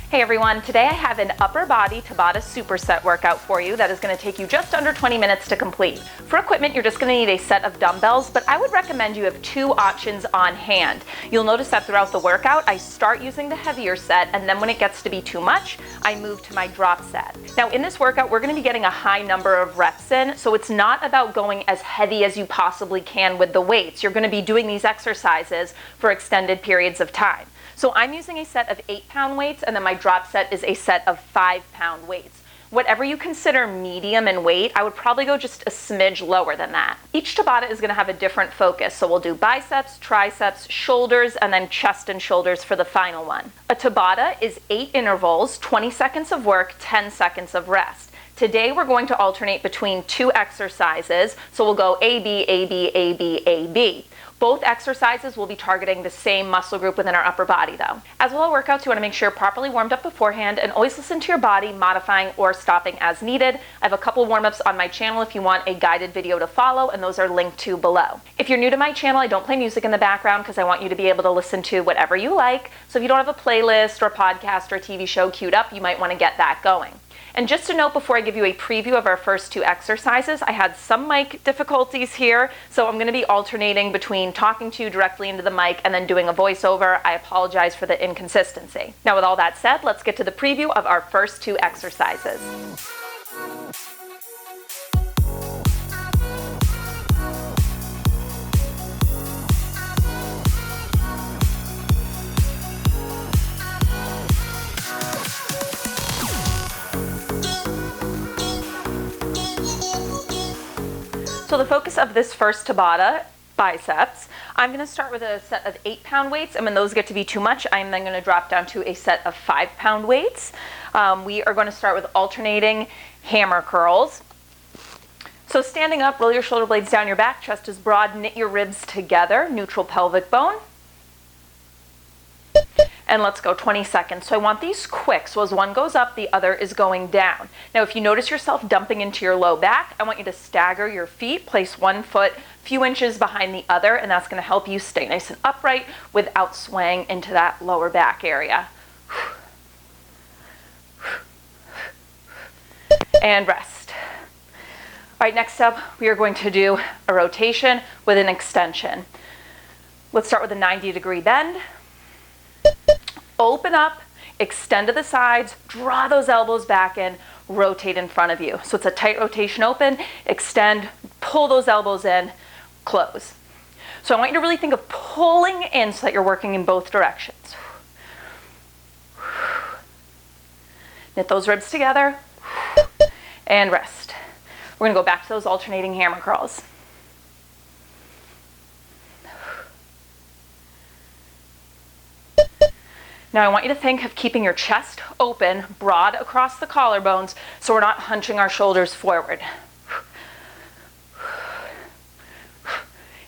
Hey everyone, today I have an upper body Tabata Superset workout for you that is going to take you just under 20 minutes to complete. For equipment, you're just going to need a set of dumbbells, but I would recommend you have two options on hand. You'll notice that throughout the workout, I start using the heavier set, and then when it gets to be too much, I move to my drop set. Now in this workout, we're going to be getting a high number of reps in, so it's not about going as heavy as you possibly can with the weights. You're going to be doing these exercises for extended periods of time. So I'm using a set of 8-pound weights, and then my drop set is a set of 5-pound weights. Whatever you consider medium in weight, I would probably go just a smidge lower than that. Each Tabata is going to have a different focus, so we'll do biceps, triceps, shoulders, and then chest and shoulders for the final one. A Tabata is 8 intervals, 20 seconds of work, 10 seconds of rest. Today we're going to alternate between 2 exercises, so we'll go A, B, A, B, A, B, A, B. Both exercises will be targeting the same muscle group within our upper body though. As with all workouts, you want to make sure you're properly warmed up beforehand and always listen to your body, modifying or stopping as needed. I have a couple warm-ups on my channel if you want a guided video to follow, and those are linked to below. If you're new to my channel, I don't play music in the background because I want you to be able to listen to whatever you like. So if you don't have a playlist or podcast or a TV show queued up, you might want to get that going. And just a note before I give you a preview of our first 2 exercises, I had some mic difficulties here, so I'm going to be alternating between talking to you directly into the mic and then doing a voiceover. I apologize for the inconsistency. Now with all that said, let's get to the preview of our first 2 exercises. So the focus of this first Tabata, biceps, I'm going to start with a set of 8-pound weights, and when those get to be too much, I'm then going to drop down to a set of 5-pound weights. We are going to start with alternating hammer curls. So standing up, roll your shoulder blades down your back, chest is broad, knit your ribs together, neutral pelvic bone. And let's go 20 seconds. So I want these quick, so as one goes up, the other is going down. Now if you notice yourself dumping into your low back, I want you to stagger your feet, place one foot a few inches behind the other, and that's going to help you stay nice and upright without swaying into that lower back area. And rest. All right, next up, we are going to do a rotation with an extension. Let's start with a 90-degree bend. Open up, extend to the sides, draw those elbows back in, rotate in front of you. So it's a tight rotation open, extend, pull those elbows in, close. So I want you to really think of pulling in so that you're working in both directions. Knit those ribs together and rest. We're going to go back to those alternating hammer curls. Now I want you to think of keeping your chest open, broad across the collarbones, so we're not hunching our shoulders forward.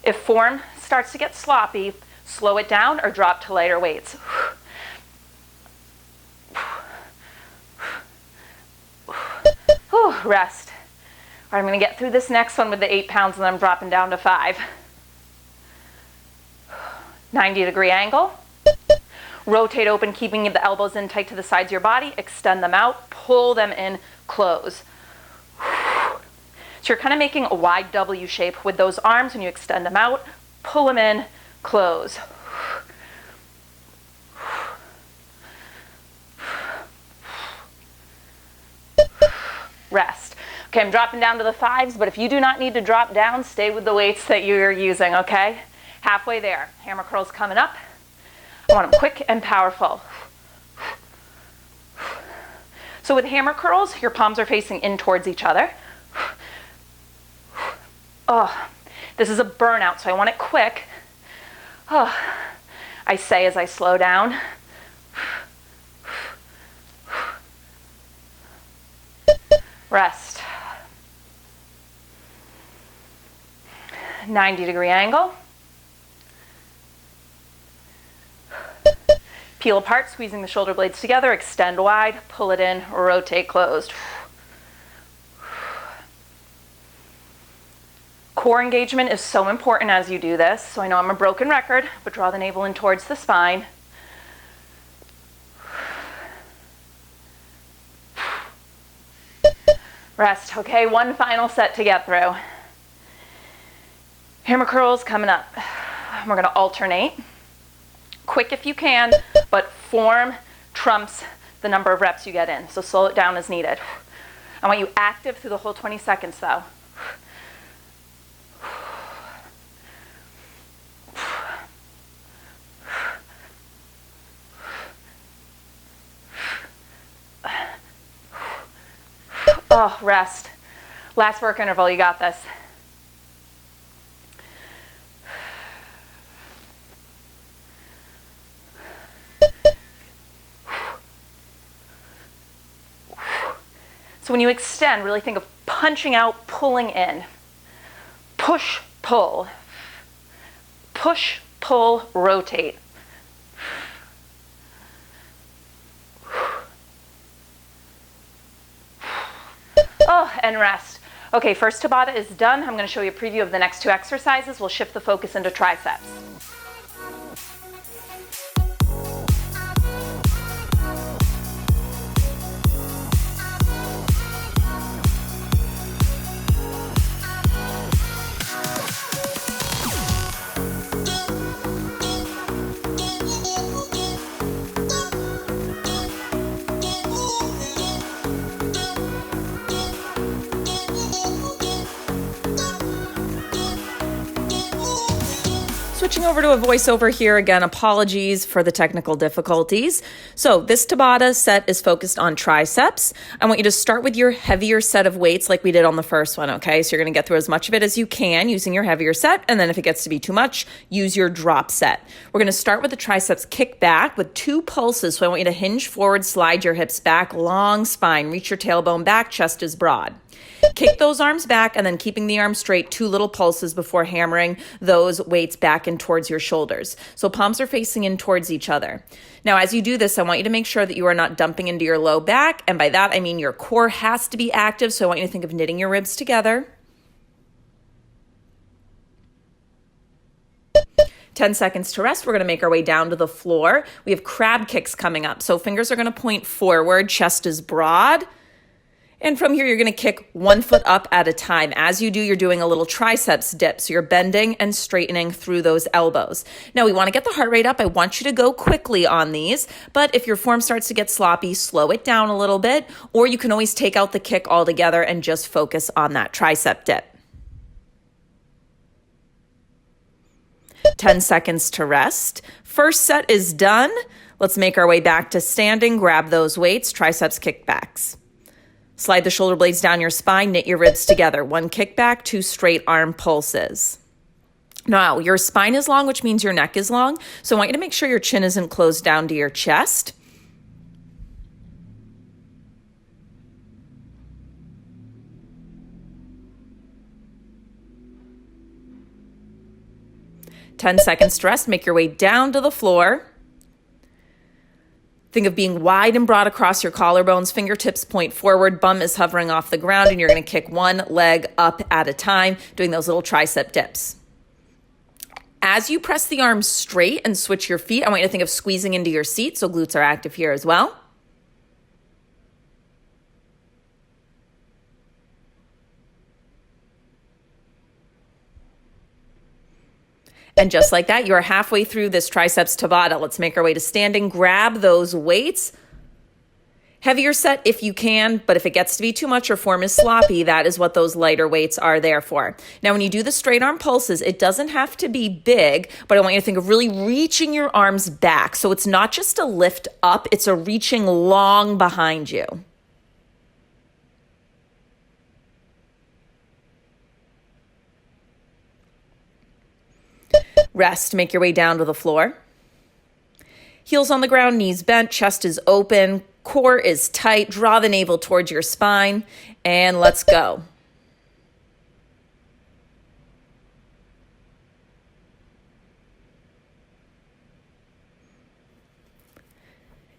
If form starts to get sloppy, slow it down or drop to lighter weights. Rest. All right, I'm going to get through this next one with the 8 pounds and then I'm dropping down to 5. 90-degree angle. Rotate open, keeping the elbows in tight to the sides of your body. Extend them out, pull them in, close. So you're kind of making a wide W shape with those arms when you extend them out, pull them in, close. Rest. Okay, I'm dropping down to the 5s, but if you do not need to drop down, stay with the weights that you're using, okay? Halfway there. Hammer curls coming up. I want them quick and powerful. So with hammer curls, your palms are facing in towards each other. Oh, this is a burnout, so I want it quick. Oh, I say as I slow down. Rest. 90-degree angle. Peel apart, squeezing the shoulder blades together, extend wide, pull it in, rotate closed. Core engagement is so important as you do this. So I know I'm a broken record, but draw the navel in towards the spine. Rest, okay? One final set to get through. Hammer curls coming up. We're gonna alternate. Quick if you can, but form trumps the number of reps you get in, so slow it down as needed. I want you active through the whole 20 seconds though. Oh, rest. Last work interval, you got this. So when you extend, really think of punching out, pulling in. Push, pull. Push, pull, rotate. Oh, and rest. Okay, first Tabata is done. I'm going to show you a preview of the next two exercises. We'll shift the focus into triceps. Switching over to a voiceover here again, apologies for the technical difficulties. So this Tabata set is focused on triceps. I want you to start with your heavier set of weights like we did on the first one, okay? So you're gonna get through as much of it as you can using your heavier set, and then if it gets to be too much, use your drop set. We're gonna start with the triceps kickback with 2 pulses. So I want you to hinge forward, slide your hips back, long spine, reach your tailbone back, chest is broad. Kick those arms back and then keeping the arms straight, 2 little pulses before hammering those weights back in towards your shoulders. So palms are facing in towards each other. Now, as you do this, I want you to make sure that you are not dumping into your low back. And by that, I mean your core has to be active. So I want you to think of knitting your ribs together. 10 seconds to rest. We're going to make our way down to the floor. We have crab kicks coming up. So fingers are going to point forward, chest is broad. And from here, you're going to kick 1 foot up at a time. As you do, you're doing a little triceps dip. So you're bending and straightening through those elbows. Now, we want to get the heart rate up. I want you to go quickly on these. But if your form starts to get sloppy, slow it down a little bit. Or you can always take out the kick altogether and just focus on that tricep dip. 10 seconds to rest. First set is done. Let's make our way back to standing. Grab those weights, triceps kickbacks. Slide the shoulder blades down your spine, knit your ribs together. 1 kickback, 2 straight arm pulses. Now, your spine is long, which means your neck is long. So I want you to make sure your chin isn't closed down to your chest. Ten seconds to rest. Make your way down to the floor. Think of being wide and broad across your collarbones, fingertips point forward, bum is hovering off the ground, and you're going to kick 1 leg up at a time, doing those little tricep dips. As you press the arms straight and switch your feet, I want you to think of squeezing into your seat, so glutes are active here as well. And just like that, you're halfway through this triceps Tabata. Let's make our way to standing. Grab those weights. Heavier set if you can, but if it gets to be too much or form is sloppy, that is what those lighter weights are there for. Now, when you do the straight arm pulses, it doesn't have to be big, but I want you to think of really reaching your arms back. So it's not just a lift up, it's a reaching long behind you. Rest, make your way down to the floor. Heels on the ground, knees bent, chest is open, core is tight. Draw the navel towards your spine, and let's go.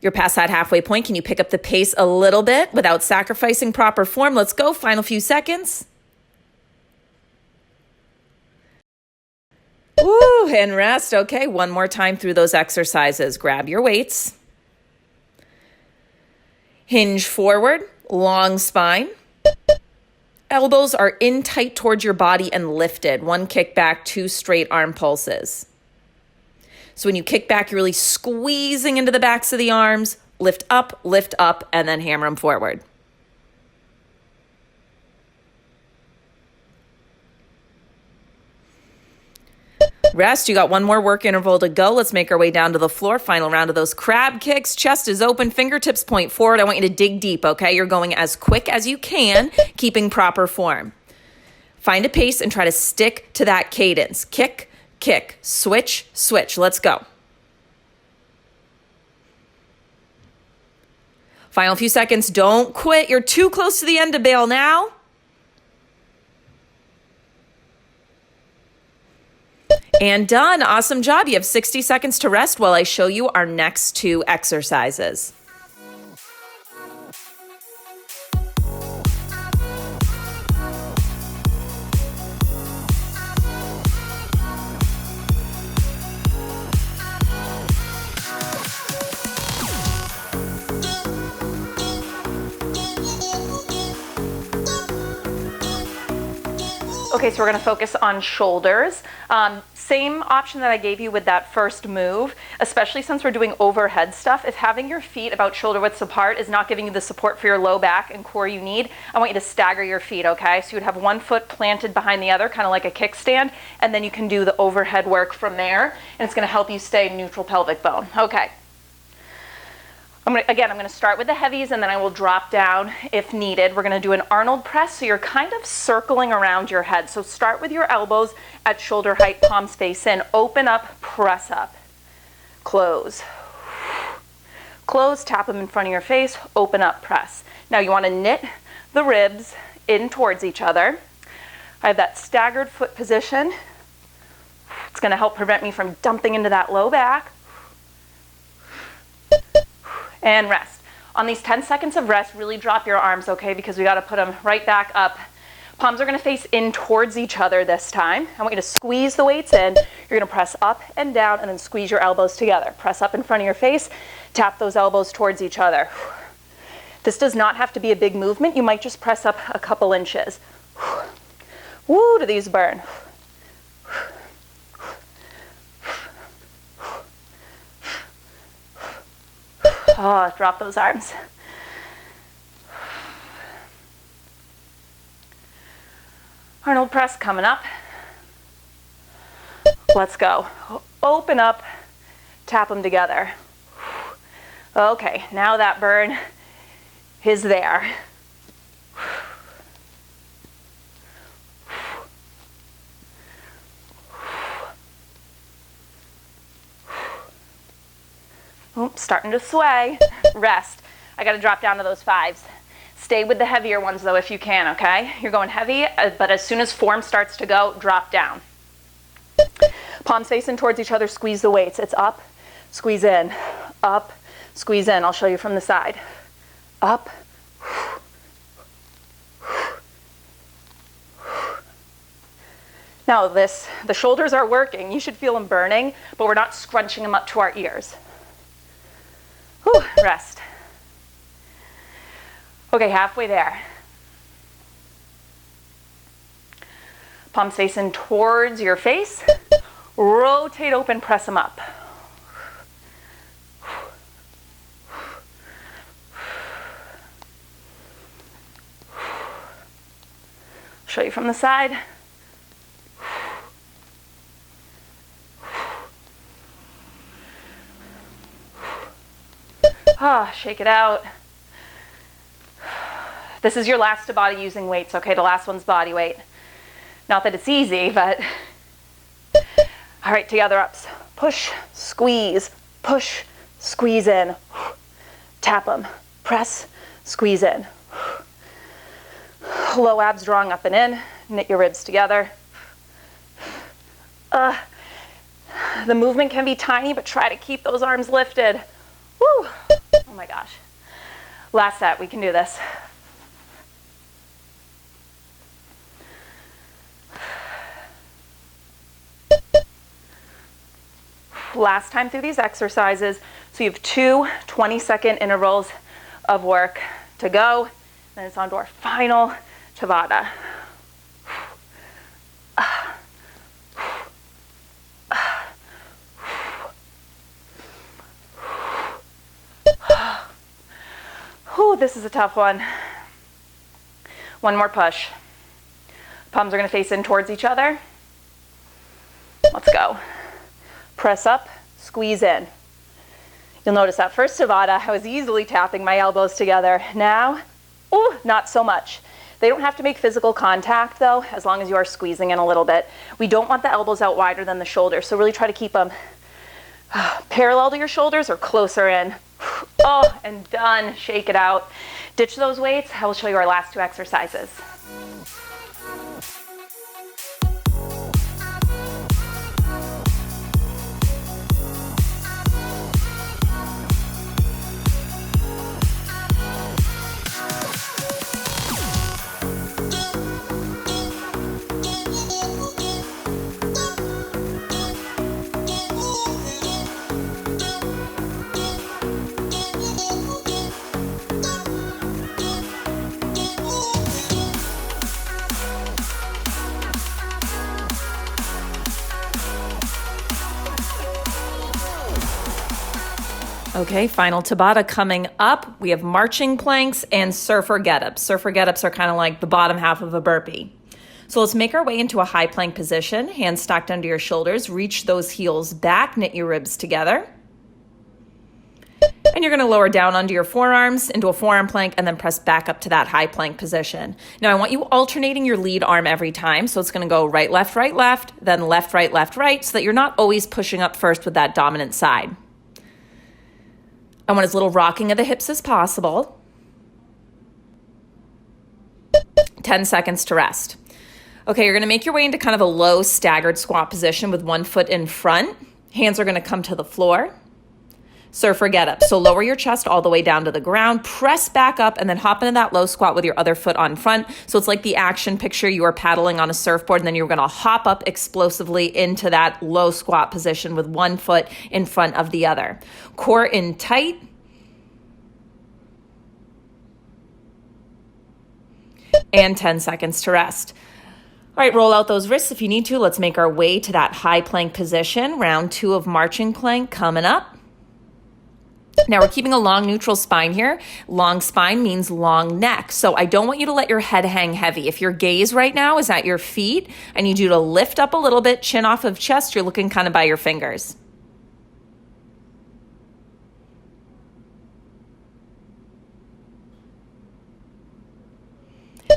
You're past that halfway point. Can you pick up the pace a little bit without sacrificing proper form? Let's go. Final few seconds. Woo, and rest. Okay, one more time through those exercises. Grab your weights. Hinge forward, long spine. Elbows are in tight towards your body and lifted. 1 kick back, 2 straight arm pulses. So when you kick back, you're really squeezing into the backs of the arms, lift up, and then hammer them forward. Rest. You got 1 more work interval to go. Let's make our way down to the floor. Final round of those crab kicks. Chest is open. Fingertips point forward. I want you to dig deep, okay? You're going as quick as you can, keeping proper form. Find a pace and try to stick to that cadence. Kick, kick, switch, switch. Let's go. Final few seconds. Don't quit. You're too close to the end to bail now. And done. Awesome job. You have 60 seconds to rest while I show you our next 2 exercises. Okay, so we're gonna focus on shoulders. Same option that I gave you with that first move, especially since we're doing overhead stuff. If having your feet about shoulder widths apart is not giving you the support for your low back and core you need, I want you to stagger your feet, okay? So you would have 1 foot planted behind the other, kind of like a kickstand, and then you can do the overhead work from there, and it's gonna help you stay neutral pelvic bone. Okay. I'm gonna start with the heavies and then I will drop down if needed. We're gonna do an Arnold press, so you're kind of circling around your head. So start with your elbows at shoulder height, palms face in. Open up, press up. Close. Close, tap them in front of your face, open up, press. Now you wanna knit the ribs in towards each other. I have that staggered foot position. It's gonna help prevent me from dumping into that low back. And rest. On these 10 seconds of rest, really drop your arms, okay, because we got to put them right back up. Palms are going to face in towards each other this time. I want you to squeeze the weights in. You're going to press up and down and then squeeze your elbows together. Press up in front of your face, tap those elbows towards each other. This does not have to be a big movement. You might just press up a couple inches. Woo, do these burn. Oh, drop those arms. Arnold press coming up. Let's go. Open up, tap them together. Okay, now that burn is there. Oops, starting to sway. Rest. I got to drop down to those 5s. Stay with the heavier ones though if you can, okay? You're going heavy, but as soon as form starts to go, drop down. Palms facing towards each other, squeeze the weights. It's up, squeeze in, up, squeeze in. I'll show you from the side. Up. Now the shoulders are working. You should feel them burning, but we're not scrunching them up to our ears. Whew, rest. Okay, halfway there. Palms facing towards your face. Rotate open, press them up. Show you from the side. Shake it out. This is your last Tabata using weights, okay? The last one's body weight. Not that it's easy, but... All right, together ups. Push, squeeze in. Tap them. Press, squeeze in. Low abs drawing up and in. Knit your ribs together. The movement can be tiny, but try to keep those arms lifted. Woo! Oh my gosh. Last set, we can do this. Last time through these exercises, so you have 2 20-second intervals of work to go. Then it's on to our final Tabata. Whew, this is a tough one. One more push. Palms are going to face in towards each other. Let's go. Press up, squeeze in. You'll notice that first Tabata, I was easily tapping my elbows together. Now, ooh, not so much. They don't have to make physical contact though, as long as you are squeezing in a little bit. We don't want the elbows out wider than the shoulders, so really try to keep them parallel to your shoulders or closer in. Oh, and done. Shake it out. Ditch those weights. I will show you our last two exercises. Okay, final Tabata coming up. We have marching planks and surfer get-ups. Surfer get-ups are kind of like the bottom half of a burpee. So let's make our way into a high plank position. Hands stacked under your shoulders. Reach those heels back. Knit your ribs together. And you're going to lower down onto your forearms into a forearm plank and then press back up to that high plank position. Now I want you alternating your lead arm every time. So it's going to go right, left, then left, right, so that you're not always pushing up first with that dominant side. I want as little rocking of the hips as possible. 10 seconds to rest. Okay, you're going to make your way into kind of a low staggered squat position with one foot in front. Hands are going to come to the floor. Surfer get up. So lower your chest all the way down to the ground, press back up, and then hop into that low squat with your other foot on front. So it's like the action picture. You are paddling on a surfboard, and then you're going to hop up explosively into that low squat position with one foot in front of the other. Core in tight. And 10 seconds to rest. All right, roll out those wrists if you need to. Let's make our way to that high plank position. Round 2 of marching plank coming up. Now we're keeping a long neutral spine here. Long spine means long neck. So I don't want you to let your head hang heavy. If your gaze right now is at your feet, I need you to lift up a little bit, chin off of chest. You're looking kind of by your fingers.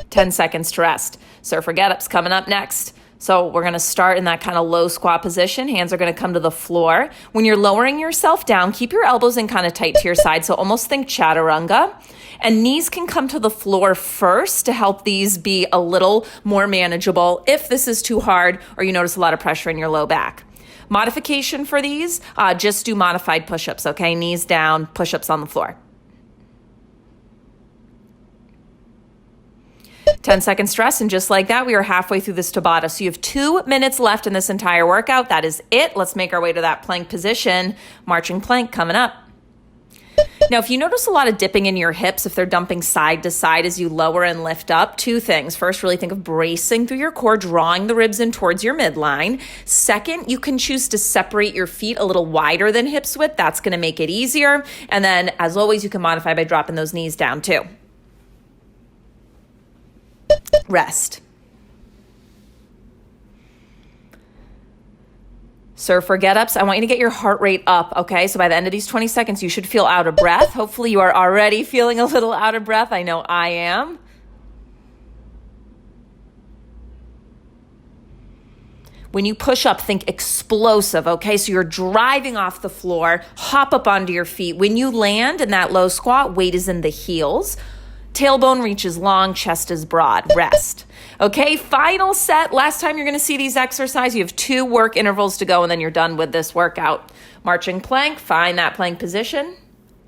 Ten seconds to rest. Surfer get-ups coming up next. So we're going to start in that kind of low squat position. Hands are going to come to the floor. When you're lowering yourself down, keep your elbows in kind of tight to your side. So almost think chaturanga. And knees can come to the floor first to help these be a little more manageable if this is too hard or you notice a lot of pressure in your low back. Modification for these, just do modified push-ups, okay? Knees down, push-ups on the floor. 10 seconds to rest, and just like that, we are halfway through this Tabata. So you have 2 minutes left in this entire workout. That is it. Let's make our way to that plank position. Marching plank coming up. Now, if you notice a lot of dipping in your hips, if they're dumping side to side as you lower and lift up, 2 things. First, really think of bracing through your core, drawing the ribs in towards your midline. Second, you can choose to separate your feet a little wider than hips width. That's going to make it easier. And then, as always, you can modify by dropping those knees down too. Rest. Surfer get-ups. I want you to get your heart rate up, okay? So by the end of these 20 seconds, you should feel out of breath. Hopefully you are already feeling a little out of breath. I know I am. When you push up, think explosive, okay? So you're driving off the floor, hop up onto your feet. When you land in that low squat, weight is in the heels. Tailbone reaches long, chest is broad. Rest. Okay, final set. Last time you're going to see these exercises. You have 2 work intervals to go, and then you're done with this workout. Marching plank, find that plank position,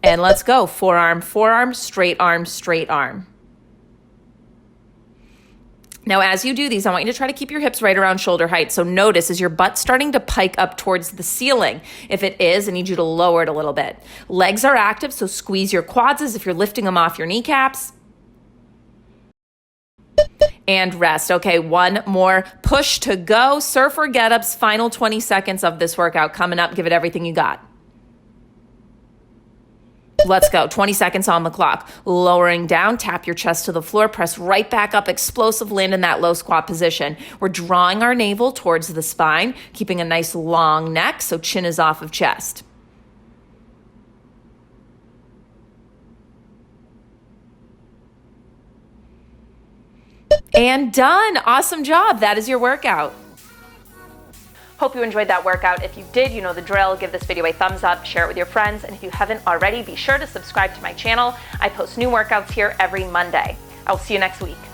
and let's go. Forearm, forearm, straight arm, straight arm. Now, as you do these, I want you to try to keep your hips right around shoulder height. So notice, is your butt starting to pike up towards the ceiling? If it is, I need you to lower it a little bit. Legs are active, so squeeze your quads as if you're lifting them off your kneecaps. And rest. Okay, one more push to go. Surfer get-ups, final 20 seconds of this workout coming up. Give it everything you got. Let's go. 20 seconds on the clock. Lowering down, tap your chest to the floor, press right back up, explosive, land in that low squat position. We're drawing our navel towards the spine, keeping a nice long neck so chin is off of chest. And done. Awesome job. That is your workout. Hope you enjoyed that workout. If you did, you know the drill. Give this video a thumbs up, share it with your friends, and if you haven't already, be sure to subscribe to my channel. I post new workouts here every Monday. I'll see you next week.